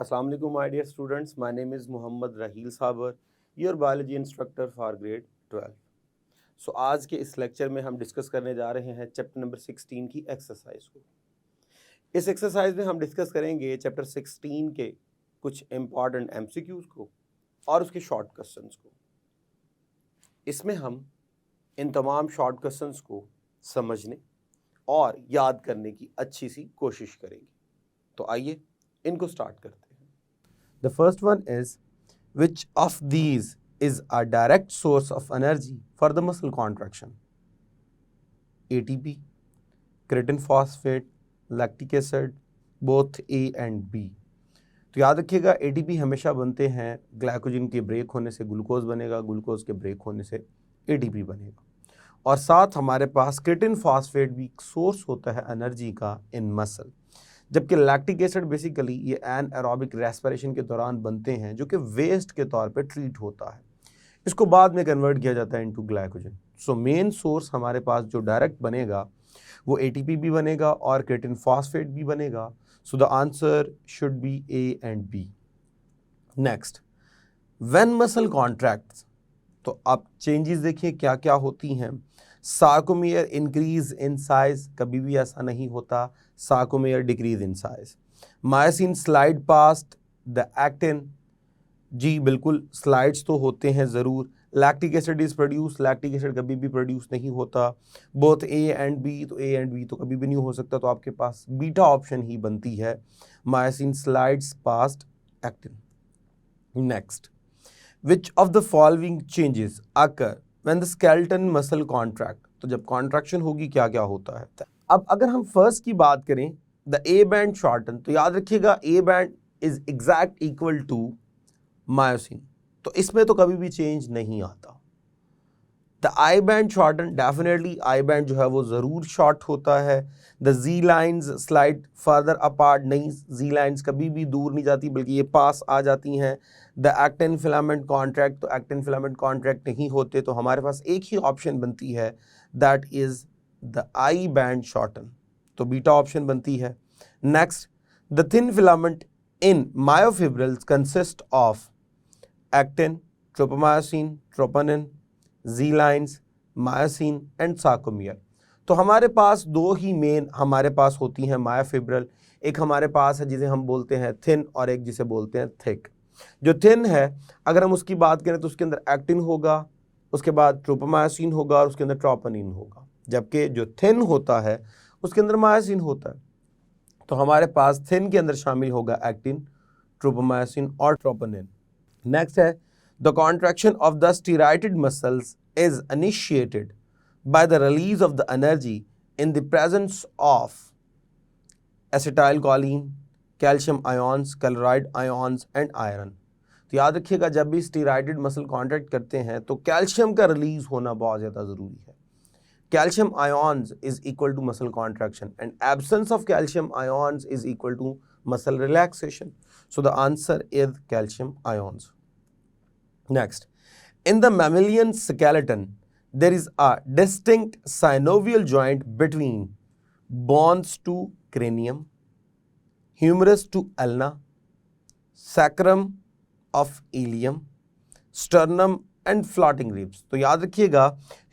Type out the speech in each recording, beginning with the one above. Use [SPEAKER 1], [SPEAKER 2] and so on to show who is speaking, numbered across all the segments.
[SPEAKER 1] Assalamu alaikum, my dear students. My name is Muhammad Raheel Sabar, your biology instructor for grade 12. So आज के इस lecture में हम discuss करने जा रहे हैं चैप्टर नंबर 16 की एक्सरसाइज को। इस एक्सरसाइज में हम डिस्कस करेंगे चैप्टर 16 के कुछ इम्पॉर्टेंट एमसीक्यूज को और उसके शॉर्ट क्वेश्चंस को। इसमें हम इन तमाम शॉर्ट क्वेश्चंस को समझने और याद करने की अच्छी सी कोशिश करेंगे। तो आइए इनको स्टार्ट करते हैं। The first one is which of these is a direct source of energy for the muscle contraction? ATP, creatine phosphate, lactic acid, both A and B. तो याद रखिएगा ATP हमेशा बनते हैं ग्लाइकोजन के ब्रेक होने से ग्लूकोज बनेगा, ग्लूकोज के ब्रेक होने से ATP बनेगा, और साथ हमारे पास क्रिएटिन फॉस्फेट भी सोर्स होता है एनर्जी का इन मसल, जबकि लैक्टिक एसिड बेसिकली ये एनाएरोबिक रेस्पिरेशन के दौरान बनते हैं जो कि वेस्ट के तौर पे ट्रीट होता है। इसको बाद में कन्वर्ट किया जाता है into glycogen. So main source हमारे पास जो डायरेक्ट बनेगा वो एटीपी भी बनेगा और क्रिएटिन फॉस्फेट भी बनेगा। So the answer should be A and B. Next, when muscle contracts, तो आप चेंजेस देखिए क्या क्या होती हैं। सार्कोमियर इंक्रीज इन साइज, कभी भी ऐसा नहीं होता। Sarcomere decrease in size. Myosin slide past the actin, जी बिल्कुल स्लाइड्स तो होते हैं ज़रूर। Lactic acid is produce, lactic acid कभी भी प्रोड्यूस नहीं होता। बोथ ए एंड बी, तो ए एंड बी तो कभी भी नहीं हो सकता, तो आपके पास बीटा ऑप्शन ही बनती है, myosin slides past actin. Next, which of the following changes occur when the skeleton muscle contract, तो जब कॉन्ट्रैक्शन होगी क्या क्या होता है। अब अगर हम फर्स्ट की बात करें, द ए बैंड शॉर्टन, तो याद रखिएगा A band is exact equal to myosin, तो इसमें तो कभी भी चेंज नहीं आता। The I band shorten, definitely I band जो है वो ज़रूर शॉर्ट होता है। The G lines slide further apart, नहीं जी लाइन्स कभी भी दूर नहीं जाती बल्कि ये पास आ जाती हैं। द एक्टिन फिलामेंट कॉन्ट्रैक्ट, तो एक्टिन फिलामेंट कॉन्ट्रैक्ट नहीं होते, तो हमारे पास एक ही ऑप्शन बनती है, that is the I band shorten, तो बीटा ऑप्शन बनती है। Next, the thin filament in myofibrils consist of actin, tropomyosin, troponin, Z-lines, myosin and sarcomere। तो हमारे पास दो ही मेन हमारे पास होती हैं मायोफिब्रिल, एक हमारे पास है जिसे हम बोलते हैं थिन और एक जिसे बोलते हैं थिक। जो थिन है अगर हम उसकी बात करें तो उसके अंदर एक्टिन होगा, उसके बाद ट्रोपोमायोसिन होगा और उसके अंदर ट्रोपोनिन होगा, जबकि जो थिन होता है उसके अंदर मायोसिन होता है। तो हमारे पास थिन के अंदर शामिल होगा एक्टिन, ट्रोपोमायोसिन और ट्रोपोनिन। नेक्स्ट है, the contraction of the striated muscles is initiated by the release of the energy in the presence of acetyl choline, calcium ions, chloride ions and iron. तो याद रखिएगा जब भी स्टीराइटेड मसल कॉन्ट्रैक्ट करते हैं तो कैल्शियम का रिलीज होना बहुत ज़्यादा ज़रूरी है। Calcium ions is equal to muscle contraction and absence of calcium ions is equal to muscle relaxation. So the answer is calcium ions. Next, in the mammalian skeleton, there is a distinct synovial joint between bones to cranium, humerus to ulna, sacrum of ilium, sternum and floating ribs। तो याद रखिएगा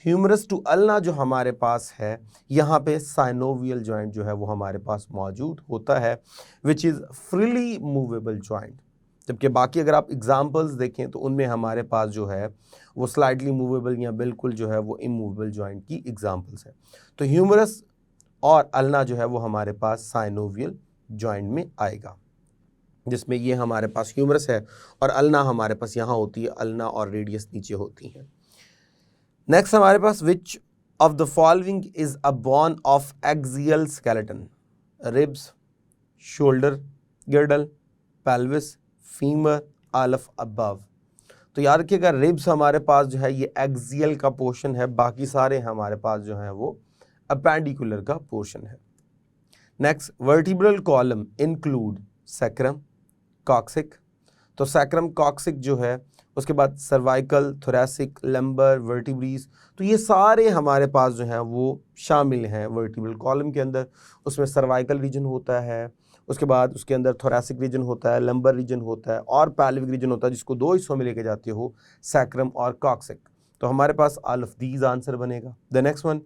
[SPEAKER 1] humerus to ulna जो हमारे पास है, यहाँ पे synovial joint जो है वो हमारे पास मौजूद होता है, which is freely movable joint. जबकि बाकी अगर आप एग्जांपल्स देखें तो उनमें हमारे पास जो है वो स्लाइटली मूवेबल या बिल्कुल जो है वो इमूवेबल जॉइंट की एग्जांपल्स है। तो ह्यूमरस और अल्ना जो है वो हमारे पास साइनोवियल जॉइंट में आएगा, जिसमें ये हमारे पास ह्यूमरस है और अल्ना हमारे पास यहाँ होती है, अल्ना और रेडियस नीचे होती हैं। नेक्स्ट हमारे पास, which of the following is a bone of axial skeleton, ribs, shoulder girdle, pelvis, femur, all of above. तो याद रखिएगा रिब्स हमारे पास जो है ये एक्सियल का पोर्शन है, बाकी सारे हमारे पास जो है वो अपेंडिकुलर का पोर्शन है। Next, vertebral column include sacrum, coccyx, तो सैक्रम कॉक्सिक जो है, उसके बाद सर्वाइकल, थोरैसिक, लंबर, वर्टिब्रीज, तो ये सारे हमारे पास जो हैं वो शामिल हैं वर्टिब्रल कॉलम के अंदर। उसमें सर्वाइकल रीजन होता है, उसके बाद उसके अंदर थोरैसिक रीजन होता है, लंबर रीजन होता है और पैल्विक रीजन होता है, जिसको दो हिस्सों में लेके जाते हो, सैक्रम और कॉक्सिक। तो हमारे पास ऑल ऑफ दीज आंसर बनेगा। The next one,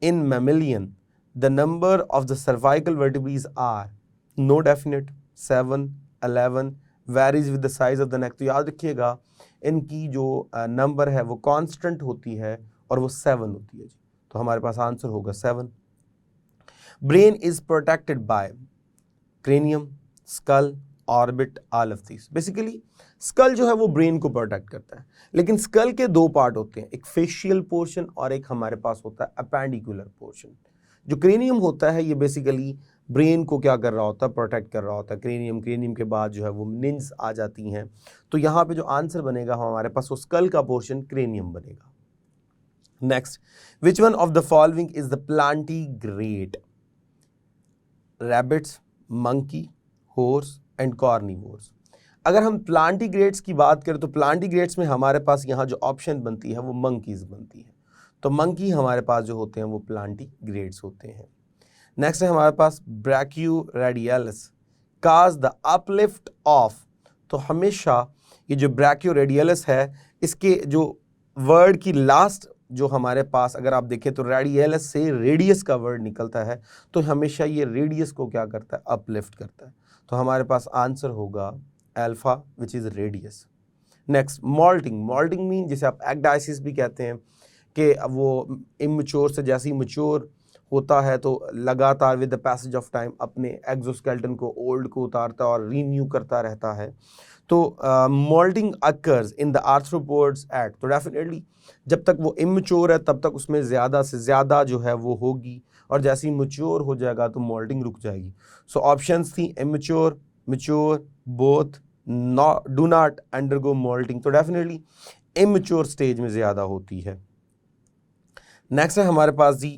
[SPEAKER 1] in mammalian the number of the cervical vertebrae are no definite, 7, 11, varies with the size of the neck. तो याद रखिएगा इनकी जो नंबर है वो कांस्टेंट होती है और वो 7 होती है जी। तो हमारे पास आंसर होगा 7। Brain is protected by cranium, skull, orbit, all of these. Basically skull जो है वो ब्रेन को प्रोटेक्ट करता है, लेकिन स्कल के दो पार्ट होते हैं, एक फेशियल पोर्शन और एक हमारे पास होता है अपेंडिकुलर पोर्शन। जो क्रेनियम होता है ये बेसिकली ब्रेन को क्या कर रहा होता है, प्रोटेक्ट कर रहा होता है। क्रेनियम के बाद जो है वो निन्स आ जाती हैं। तो यहाँ पे जो आंसर बनेगा हमारे पास वो स्कल का पोर्शन क्रेनियम बनेगा। Next, which one of the following is the plantigrade? Rabbits, monkey, horse and carnivores. अगर हम प्लांटीग्रेट्स की बात करें तो प्लांटीग्रेट्स में हमारे पास यहाँ जो ऑप्शन बनती है वो मंकीज बनती है। तो मंकी हमारे पास जो होते हैं वो प्लांटीग्रेट्स होते हैं। नेक्स्ट है हमारे पास ब्रैकियोरेडियलिस काज द अपलिफ्ट ऑफ। तो हमेशा ये जो ब्रैकियोरेडियलिस है इसके जो वर्ड की लास्ट जो हमारे पास अगर आप देखें तो रेडियलिस से रेडियस का वर्ड निकलता है, तो हमेशा ये रेडियस को क्या करता है, अपलिफ्ट करता है। तो हमारे पास आंसर होगा alpha which is radius. Next, moulting. Moulting mean जिसे आप एक्डाइसिस भी कहते हैं कि वो इमेच्योर से जैसे ही मैच्योर होता है तो लगातार with the passage of time अपने एक्सोस्केलेटन को ओल्ड को उतारता है और रीन्यू करता रहता है। तो moulding occurs in the arthropods at, तो डेफिनेटली जब तक वो इमेच्योर है तब तक उसमें ज़्यादा से ज़्यादा जो है वो होगी, और जैसे ही मैच्योर हो जाएगा तो मोल्डिंग रुक जाएगी। सो ऑप्शंस थी immature, mature, both, do not undergo moulting. तो डेफिनेटली इमेच्योर स्टेज में ज़्यादा होती है। नेक्स्ट है हमारे पास जी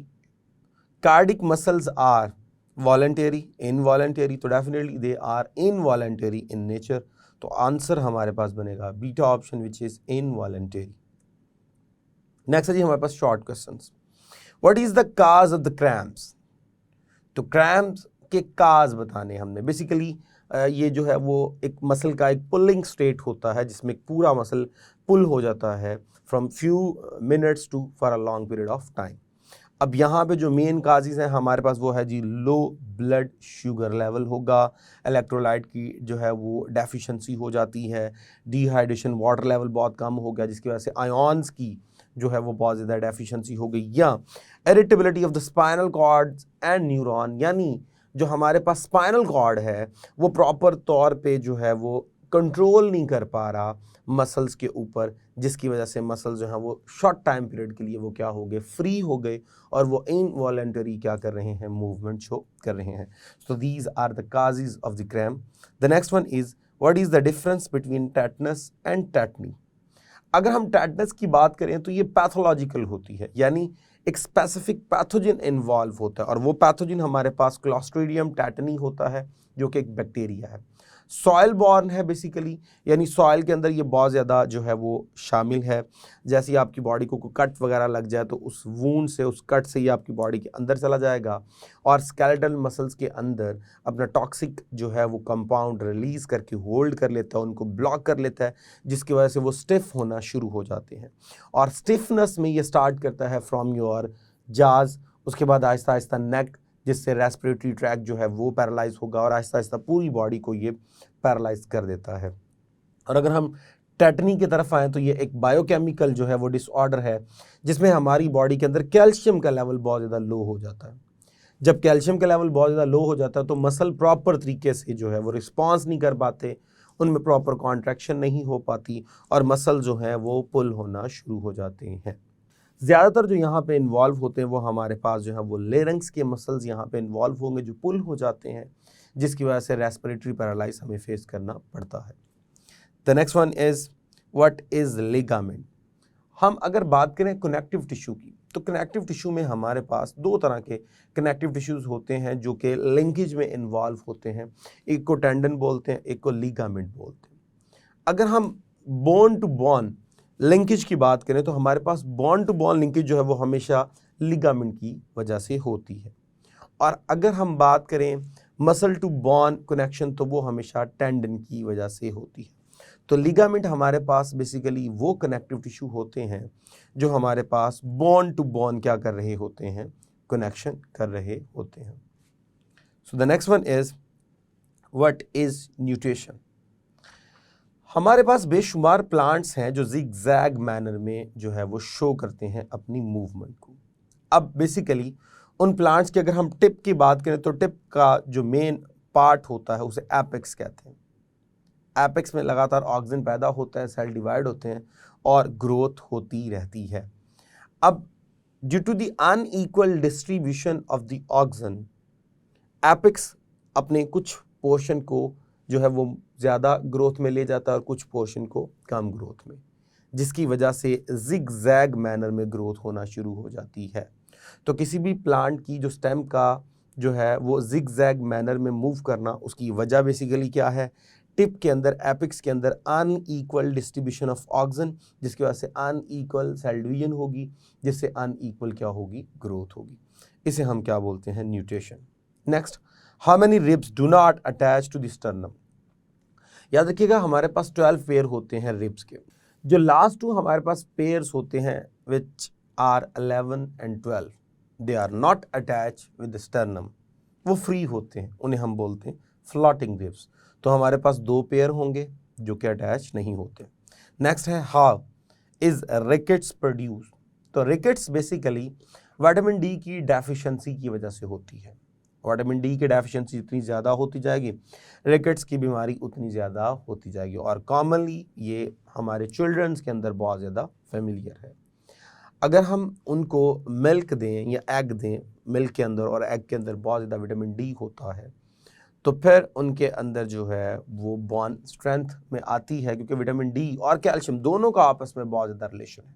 [SPEAKER 1] cardiac muscles are voluntary, involuntary. तो definitely they are involuntary in nature. तो आंसर हमारे पास बनेगा beta option which is involuntary. Next है जी हमारे पास short questions. What is the cause of the cramps? तो क्रैम्प्स के काज बताने हमने। बेसिकली ये जो है वो एक मसल का एक पुलिंग स्टेट होता है जिसमें पूरा मसल पुल हो जाता है from few minutes to for a long period of time. अब यहाँ पे जो मेन काजेज हैं हमारे पास वो है जी लो ब्लड शुगर लेवल होगा, इलेक्ट्रोलाइट की जो है वो डेफिशिएंसी हो जाती है, डिहाइड्रेशन, वाटर लेवल बहुत कम हो गया जिसकी वजह से आयॉन्स की जो है वो बहुत ज़्यादा डेफिशिएंसी हो गई, या irritability of the spinal cords and neuron, यानी जो हमारे पास स्पाइनल कॉर्ड है वो प्रॉपर तौर पे जो है वो कंट्रोल नहीं कर पा रहा मसल्स के ऊपर, जिसकी वजह से मसल्स जो हैं वो शॉर्ट टाइम पीरियड के लिए वो क्या हो गए, फ्री हो गए, और वो इनवॉलंटरी क्या कर रहे हैं, मूवमेंट शो कर रहे हैं। So these are the causes of the cramp. The next one is what is the difference between tetanus and tetany? अगर हम टेटनस की बात करें तो ये पैथोलॉजिकल होती है, यानी एक स्पेसिफिक पैथोजन इन्वॉल्व होता है, और वो पैथोजन हमारे पास क्लॉस्ट्रीडियम टेटनी होता है जो कि एक बैक्टीरिया है। सॉयल बॉर्न है बेसिकली, यानी सॉयल के अंदर ये बहुत ज़्यादा जो है वो शामिल है। जैसे ही आपकी बॉडी को कोई कट वगैरह लग जाए तो उस वूंड से, उस कट से ही आपकी बॉडी के अंदर चला जाएगा और स्केलेटल मसल्स के अंदर अपना टॉक्सिक जो है वो कंपाउंड रिलीज़ करके होल्ड कर लेता है, उनको ब्लॉक कर लेता है, जिसकी वजह से वो स्टिफ होना शुरू हो जाते हैं। और स्टिफनेस में ये स्टार्ट करता है फ्रॉम योर जाज, उसके बाद आहिस्ता आहिस्ता नेक, जिससे रेस्पिरेटरी ट्रैक जो है वो पैरालाइज होगा, और आहिस्ता आहिस्ता पूरी बॉडी को ये पैरालाइज कर देता है। और अगर हम टेटनी की तरफ आएँ तो ये एक बायोकेमिकल जो है वो डिसऑर्डर है जिसमें हमारी बॉडी के अंदर कैल्शियम का लेवल बहुत ज़्यादा लो हो जाता है। जब कैल्शियम का लेवल बहुत ज़्यादा लो हो जाता है तो मसल प्रॉपर तरीके से जो है वो रिस्पॉन्स नहीं कर पाते, उनमें प्रॉपर कॉन्ट्रैक्शन नहीं हो पाती, और मसल जो है वो पुल होना शुरू हो जाते हैं। ज़्यादातर जो यहाँ पे इन्वॉल्व होते हैं वो हमारे पास जो है वो लेरिंक्स के मसल्स यहाँ पे इन्वॉल्व होंगे जो पुल हो जाते हैं, जिसकी वजह से रेस्पिरेटरी पैरालाइज हमें फेस करना पड़ता है। The next one is what is ligament? हम अगर बात करें कनेक्टिव टिश्यू की, तो कनेक्टिव टिश्यू में हमारे पास दो तरह के कनेक्टिव टिश्यूज़ होते हैं जो कि लिंकेज में इन्वॉल्व होते हैं। एक को टेंडन बोलते हैं, एक को लिगामेंट बोलते हैं। अगर हम बोन टू बोन लिंकेज की बात करें तो हमारे पास बोन टू बोन लिंकेज जो है वो हमेशा लिगामेंट की वजह से होती है। और अगर हम बात करें मसल टू बोन कनेक्शन तो वो हमेशा टेंडन की वजह से होती है। तो लिगामेंट हमारे पास बेसिकली वो कनेक्टिव टिश्यू होते हैं जो हमारे पास बोन टू बोन क्या कर रहे होते हैं, कनेक्शन कर रहे होते हैं। सो the next one is what is nutrition. हमारे पास बेशुमार प्लांट्स हैं जो जिगजैग मैनर में जो है वो शो करते हैं अपनी मूवमेंट को। अब बेसिकली उन प्लांट्स की अगर हम टिप की बात करें तो टिप का जो मेन पार्ट होता है उसे एपेक्स कहते हैं। एपेक्स में लगातार ऑक्सीजन पैदा होता है, सेल डिवाइड होते हैं और ग्रोथ होती रहती है। अब due to the unequal distribution of the oxygen, apex अपने कुछ पोर्शन को जो है वो ज़्यादा ग्रोथ में ले जाता है और कुछ पोर्शन को कम ग्रोथ में, जिसकी वजह से जिगजैग मैनर में ग्रोथ होना शुरू हो जाती है। तो किसी भी प्लांट की जो स्टेम का जो है वो जिगजैग मैनर में मूव करना, उसकी वजह बेसिकली क्या है, टिप के अंदर, एपिक्स के अंदर अनइक्वल डिस्ट्रीब्यूशन ऑफ ऑक्सीजन, जिसकी वजह से अनइक्वल सेल डिवीजन होगी, जिससे अनइक्वल क्या होगी, ग्रोथ होगी। इसे हम क्या बोलते हैं, nutrition. Next, how many ribs do not attach to the sternum. याद रखिएगा हमारे पास 12 पेयर होते हैं रिब्स के। जो लास्ट टू हमारे पास पेयर्स होते हैं which are 11 and 12, they are not attach with sternum, वो फ्री होते हैं, उन्हें हम बोलते हैं फ्लोटिंग रिब्स। तो हमारे पास 2 पेयर होंगे जो कि अटैच नहीं होते। नेक्स्ट है हाउ इज रिकेट्स प्रोड्यूस। तो रिकेट्स बेसिकली विटामिन डी की डेफिशिएंसी की वजह से होती है। विटामिन डी की डेफिशिएंसी जितनी ज़्यादा होती जाएगी, रिकेट्स की बीमारी उतनी ज़्यादा होती जाएगी, और कॉमनली ये हमारे चिल्ड्रंस के अंदर बहुत ज़्यादा फेमिलियर है। अगर हम उनको मिल्क दें या एग दें, मिल्क के अंदर और एग के अंदर बहुत ज़्यादा विटामिन डी होता है, तो फिर उनके अंदर जो है वो बोन स्ट्रेंथ में आती है, क्योंकि विटामिन डी और कैल्शियम दोनों का आपस में बहुत ज़्यादा रिलेशन है।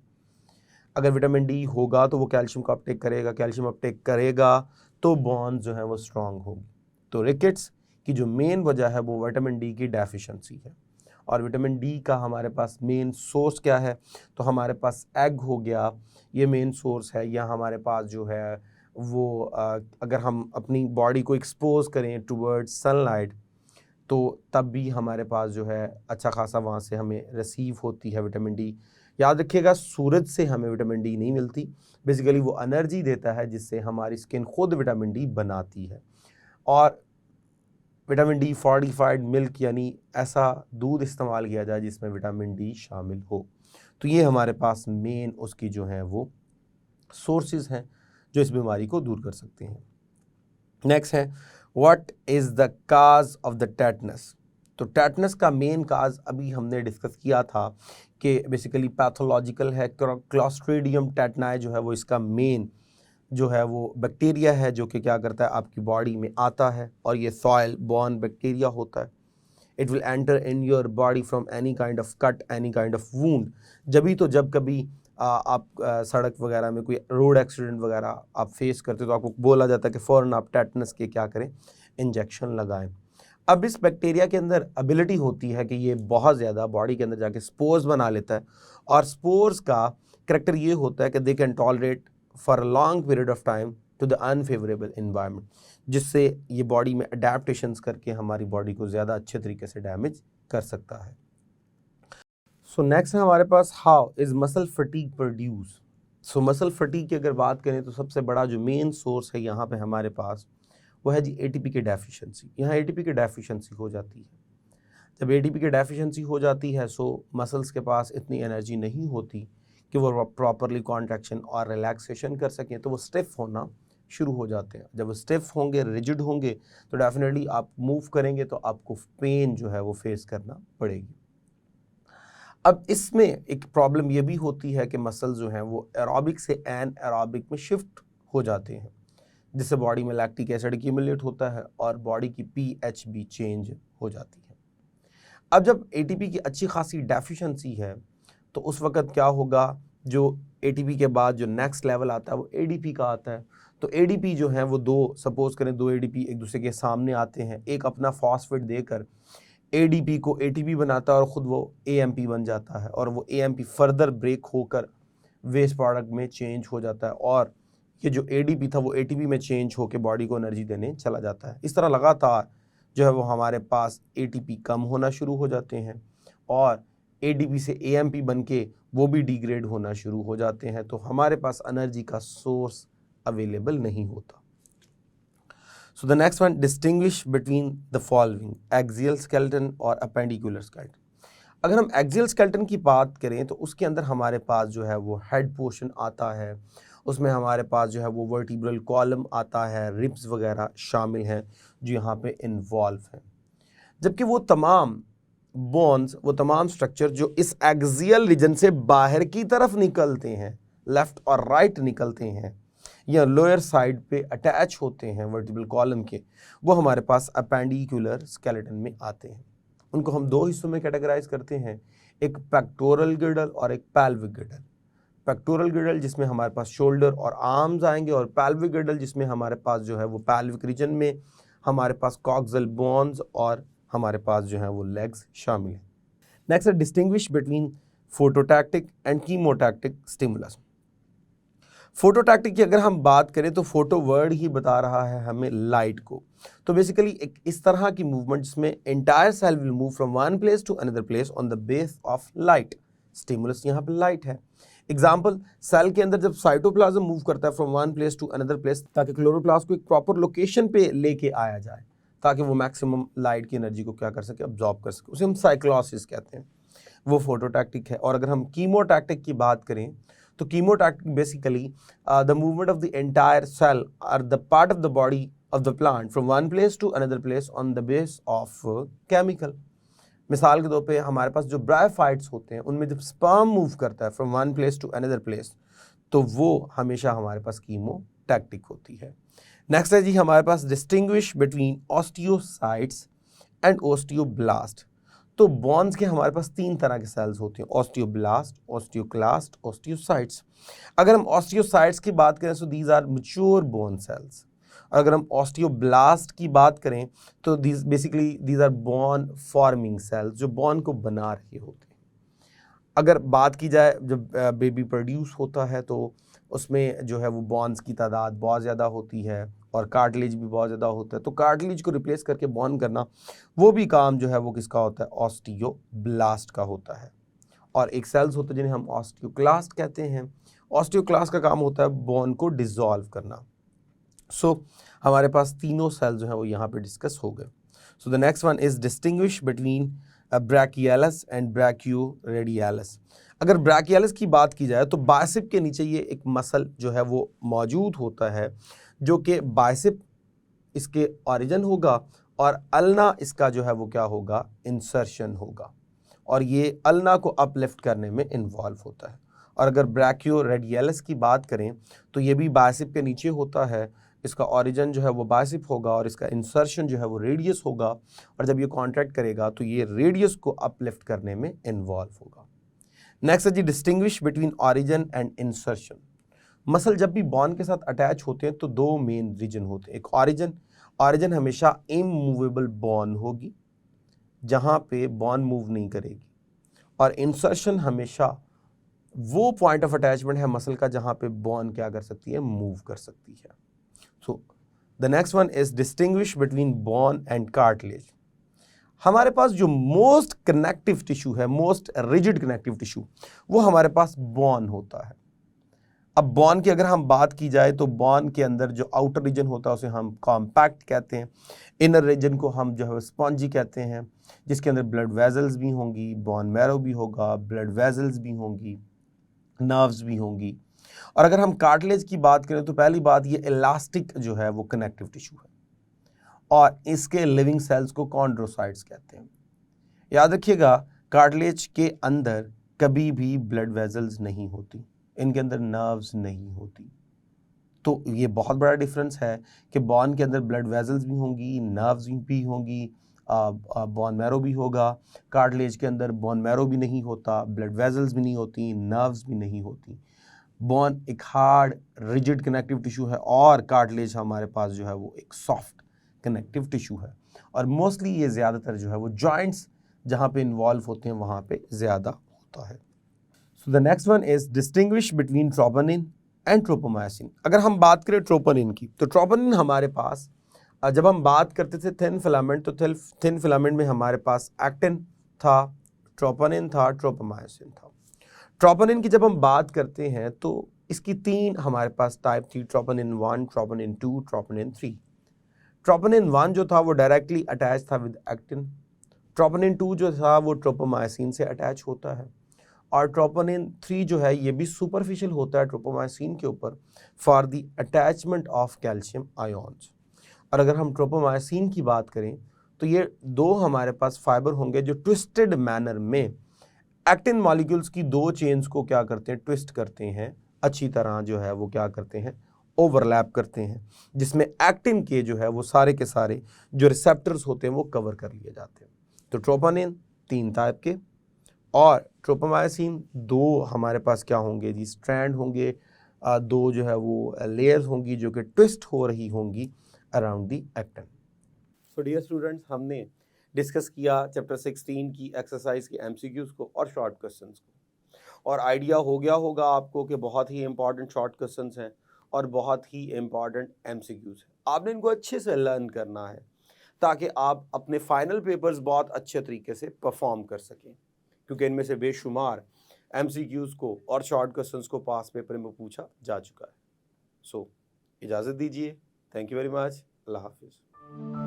[SPEAKER 1] अगर विटामिन डी होगा तो वो कैल्शियम को अपटेक करेगा, कैल्शियम अपटेक करेगा तो बोन जो है वो स्ट्रांग होगी। तो रिकेट्स की जो मेन वजह है वो विटामिन डी की डेफिशिएंसी है। और विटामिन डी का हमारे पास मेन सोर्स क्या है, तो हमारे पास एग हो गया, ये मेन सोर्स है। या हमारे पास जो है वो अगर हम अपनी बॉडी को एक्सपोज करें टुवर्ड्स सनलाइट, तो तब भी हमारे पास जो है अच्छा खासा वहाँ से हमें रिसीव होती है विटामिन डी। याद रखिएगा सूरज से हमें विटामिन डी नहीं मिलती, बेसिकली वो एनर्जी देता है जिससे हमारी स्किन खुद विटामिन डी बनाती है। और विटामिन डी फोर्टिफाइड मिल्क, यानी ऐसा दूध इस्तेमाल किया जाए जिसमें विटामिन डी शामिल हो। तो ये हमारे पास मेन उसकी जो है वो सोर्सेज हैं जो इस बीमारी को दूर कर सकते हैं। नेक्स्ट है what is the cause of the tetanus. तो टेटनस का मेन काज अभी हमने डिस्कस किया था कि बेसिकली पैथोलॉजिकल है। क्लॉस्ट्रीडियम टेटनाई जो है वो इसका मेन जो है वो बैक्टीरिया है जो कि क्या करता है, आपकी बॉडी में आता है, और ये सॉइल बॉर्न बैक्टीरिया होता है। It will enter in your body from any kind of cut, any kind of wound. जब कभी आप सड़क वगैरह में कोई रोड एक्सीडेंट वगैरह आप फेस करते हो तो आपको बोला जाता है कि फ़ौरन आप टेटनस के क्या करें, इंजेक्शन लगाएं। अब इस बैक्टीरिया के अंदर एबिलिटी होती है कि ये बहुत ज़्यादा बॉडी के अंदर जाके स्पोर्स बना लेता है, और स्पोर्स का करेक्टर ये होता है कि they can tolerate for a long period of time to the unfavourable environment, जिससे ये बॉडी में अडेप्टेशंस करके हमारी बॉडी को ज़्यादा अच्छे तरीके से डैमेज कर सकता है। सो नेक्स्ट है हमारे पास how is muscle fatigue produce. So muscle fatigue की अगर बात करें तो सबसे बड़ा जो मेन सोर्स है यहाँ पे हमारे पास वो है जी एटीपी की डेफिशिएंसी। यहाँ एटीपी की डेफिशिएंसी हो जाती है। जब एटीपी की डेफिशिएंसी हो जाती है सो मसल्स के पास इतनी एनर्जी नहीं होती कि वो प्रॉपरली कॉन्ट्रैक्शन और रिलैक्सेशन कर सकें, तो वो स्टिफ होना शुरू हो जाते हैं। जब वो स्टिफ होंगे, रिजिड होंगे, तो डेफिनेटली आप मूव करेंगे तो आपको पेन जो है वो फेस करना पड़ेगी। अब इसमें एक प्रॉब्लम ये भी होती है कि मसल जो हैं वो एरोबिक से एन एरोबिक में शिफ्ट हो जाते हैं, जिससे बॉडी में लैक्टिक एसिड एक्यूमुलेट होता है और बॉडी की पीएच भी चेंज हो जाती है। अब जब एटीपी की अच्छी खासी डेफिशिएंसी है तो उस वक्त क्या होगा, जो एटीपी के बाद जो नेक्स्ट लेवल आता है वो एडीपी का आता है। तो एडीपी जो है वो सपोज करें दो एडीपी एक दूसरे के सामने आते हैं, एक अपना फॉस्फेट देकर एडीपी को एटीपी बनाता है और ख़ुद वो एएमपी बन जाता है, और वो एएमपी फर्दर ब्रेक होकर वेस्ट प्रोडक्ट में चेंज हो जाता है और ये जो एडीपी था वो एटीपी में चेंज होकर बॉडी को एनर्जी देने चला जाता है। इस तरह लगातार जो है वो हमारे पास एटीपी कम होना शुरू हो जाते हैं और एडीपी से एएमपी बन के वो भी डिग्रेड होना शुरू हो जाते हैं, तो हमारे पास एनर्जी का सोर्स अवेलेबल नहीं होता। सो the next one, distinguish between the following, axial skeleton और अपेंडिकुलर स्केलेटन। अगर हम एक्सियल स्केलेटन की बात करें तो उसके अंदर हमारे पास जो है वो हेड पोर्शन आता है, उसमें हमारे पास जो है वो वर्टिब्रल कॉलम आता है, रिब्स वगैरह शामिल हैं जो यहाँ पे इन्वॉल्व हैं। जबकि वो तमाम बोन्स, वो तमाम स्ट्रक्चर जो इस एक्सियल रीजन से बाहर की तरफ निकलते हैं, लेफ्ट और राइट निकलते हैं या लोअर साइड पे अटैच होते हैं वर्टिब्रल कॉलम के, वो हमारे पास अपेंडिकुलर स्केलेटन में आते हैं। उनको हम दो हिस्सों में कैटेगराइज करते हैं, एक पेक्टोरल गिर्डल और एक पैल्विक गिर्डल। पेक्टोरल गिर्डल जिसमें हमारे पास शोल्डर और आर्म्स आएंगे, और पैल्विक गिर्डल जिसमें हमारे पास जो है वो पैल्विक रीजन में हमारे पास कॉक्सियल बोन्स और हमारे पास जो है वो लेग्स शामिल हैं। नेक्स्ट है डिस्टिंग्विश बिटवीन फोटोटैक्टिक एंड कीमोटैक्टिक स्टिमुलस। फोटोटैक्टिक की अगर हम बात करें तो फोटो वर्ड ही बता रहा है हमें लाइट को, तो बेसिकली एक इस तरह की मूवमेंट जिसमें entire cell will move from one place to another place on the base of light. Stimulus यहाँ पे लाइट है। एग्जाम्पल, सेल के अंदर जब साइटोप्लाज्म मूव करता है from one place to another place, ताकि क्लोरोप्लास्ट को एक प्रॉपर लोकेशन पे लेके आया जाए ताकि वो मैक्सिमम लाइट की एनर्जी को क्या कर सके, अब्जॉर्ब कर सके, उसे हम साइक्लोसिस कहते हैं, वो फोटोटैक्टिक है। और अगर हम कीमोटैक्टिक की बात करें तो chemotactic basically the movement of the entire cell और the part of the body of the plant from one place to another place on the base of chemical. मिसाल के तौर पे हमारे पास जो ब्रायोफाइट्स होते हैं उनमें जब स्पर्म मूव करता है from one place to another place, तो वो हमेशा हमारे पास कीमोटैक्टिक होती है। नेक्स्ट है जी हमारे पास distinguish between osteocytes and osteoblast. तो बॉन्स के हमारे पास तीन तरह के सेल्स होते हैं, ऑस्टियोब्लास्ट, ऑस्टियोक्लास्ट, ऑस्टियोसाइट्स। अगर हम ऑस्टियोसाइट्स की बात करें तो these are mature bone cells, और अगर हम ऑस्टियोब्लास्ट की बात करें तो these are bone forming cells, जो बॉन को बना रहे होते हैं। अगर बात की जाए जब बेबी प्रोड्यूस होता है तो उसमें जो है वो बॉन्स की तादाद बहुत ज़्यादा होती है और कार्टिलेज भी बहुत ज़्यादा होता है, तो कार्टिलेज को रिप्लेस करके बॉन्ड करना, वो भी काम जो है वो किसका होता है, ऑस्टियोब्लास्ट का होता है। और एक सेल्स होते हैं जिन्हें हम ऑस्टियोक्लास्ट कहते हैं। ऑस्टियोक्लास्ट का काम होता है बॉन्ड को डिसॉल्व करना। सो हमारे पास तीनों सेल्स जो है वो यहाँ पे डिस्कस हो गए। So the next one is distinguish between brachialis and brachioradialis. अगर ब्रैकियालस की बात की जाए तो बाइसेप के नीचे ये एक मसल जो है वो मौजूद होता है, जो कि बाइसेप इसके ओरिजिन होगा और अल्ना इसका जो है वो क्या होगा, इंसर्शन होगा, और ये अल्ना को अपलिफ्ट करने में इन्वॉल्व होता है। और अगर ब्रैकियोरेडियालस की बात करें तो ये भी बाइसेप के नीचे होता है, इसका ओरिजिन जो है वो बाइसेप होगा और इसका इंसर्शन जो है वो रेडियस होगा, और जब ये कॉन्ट्रैक्ट करेगा तो ये रेडियस को अपलिफ्ट करने में इन्वॉल्व होगा। नेक्स्ट है जी distinguish between origin and insertion. Muscle जब भी बॉन के साथ अटैच होते हैं तो दो मेन रीजन होते हैं, एक ओरिजिन हमेशा इमूवेबल बॉन होगी जहाँ पे बॉन मूव नहीं करेगी, और इंसर्शन हमेशा वो पॉइंट ऑफ अटैचमेंट है मसल का जहाँ पे बॉन क्या कर सकती है, मूव कर सकती है। So the next one is distinguish between bone and cartilage. हमारे पास जो मोस्ट कनेक्टिव टिश्यू है, मोस्ट रिजिड कनेक्टिव टिश्यू, वो हमारे पास बॉन होता है। अब बॉन की अगर हम बात की जाए तो बॉन के अंदर जो आउटर रीजन होता है उसे हम कॉम्पैक्ट कहते हैं, इनर रीजन को हम जो है स्पॉन्जी कहते हैं, जिसके अंदर ब्लड वेजल्स भी होंगी, बॉन मैरो भी होगा, ब्लड वेजल्स भी होंगी, नर्व्स भी होंगी। और अगर हम कार्टिलेज की बात करें तो पहली बात ये इलास्टिक जो है वो कनेक्टिव टिश्यू है, और इसके लिविंग सेल्स को कॉन्ड्रोसाइट्स कहते हैं। याद रखिएगा, कार्टिलेज के अंदर कभी भी ब्लड वेजल्स नहीं होती, इनके अंदर नर्व्स नहीं होती। तो ये बहुत बड़ा डिफरेंस है कि बॉन के अंदर ब्लड वेजल्स भी होंगी, नर्व्स भी होंगी, बॉन मैरो भी होगा। कार्टिलेज के अंदर बॉन मैरो भी नहीं होता, ब्लड वेजल्स भी नहीं होती, नर्व्स भी नहीं होती। बॉन एक हार्ड रिजिड कनेक्टिव टिश्यू है और कार्टिलेज हमारे पास जो है वो एक सॉफ्ट कनेक्टिव टिश्यू है, और मोस्टली ये ज़्यादातर जो है वो जॉइंट्स जहाँ पे इन्वॉल्व होते हैं वहाँ पे ज़्यादा होता है। So the next one is distinguish between troponin and tropomyosin. अगर हम बात करें ट्रोपोनिन की, तो ट्रोपोनिन हमारे पास जब हम बात करते थे थिन फिलामेंट, तो थिन फिलामेंट में हमारे पास एक्टिन था, ट्रोपोनिन था, ट्रोपोमायसिन था। ट्रोपोनिन की जब हम बात करते हैं तो इसकी 3 हमारे पास टाइप थी, ट्रोपोनिन 1, ट्रोपोनिन 2, ट्रोपोनिन 3। ट्रोपोनिन 1 जो था वो डायरेक्टली अटैच था विद एक्टिन। ट्रोपोनिन 2 जो था वो ट्रोपोमायसिन से अटैच होता है, और ट्रोपोनिन 3 जो है ये भी सुपरफिशियल होता है ट्रोपोमायसिन के ऊपर for the attachment of calcium ions. और अगर हम ट्रोपोमायसिन की बात करें तो ये 2 हमारे पास फाइबर होंगे जो ट्विस्टेड मैनर में एक्टिन मॉलिक्यूल्स की 2 चेन्स को क्या करते हैं, ट्विस्ट करते हैं, अच्छी तरह जो है वो क्या करते हैं, ओवरलैप करते हैं, जिसमें एक्टिन के जो है वो सारे के सारे जो रिसेप्टर्स होते हैं वो कवर कर लिए जाते हैं। तो ट्रोपोनिन 3 टाइप के और ट्रोपोमायसिन 2 हमारे पास क्या होंगे जी, स्ट्रैंड होंगे, 2 जो है वो लेयर्स होंगी जो कि ट्विस्ट हो रही होंगी around the actin. So dear students, हमने डिस्कस किया चैप्टर 16 की एक्सरसाइज के एमसीक्यूज को और शॉर्ट क्वेश्चंस को, और आइडिया हो गया होगा आपको कि बहुत ही इंपॉर्टेंट शॉर्ट क्वेश्चंस हैं और बहुत ही इंपॉर्टेंट एमसीक्यूज हैं। आपने इनको अच्छे से लर्न करना है ताकि आप अपने फाइनल पेपर्स बहुत अच्छे तरीके से परफॉर्म कर सकें, क्योंकि इनमें से बेशुमार एमसीक्यूज को और शॉर्ट क्वेश्चंस को पास पेपर में पूछा जा चुका है। सो इजाज़त दीजिए, थैंक यू वेरी मच, अल्लाह हाफिज़।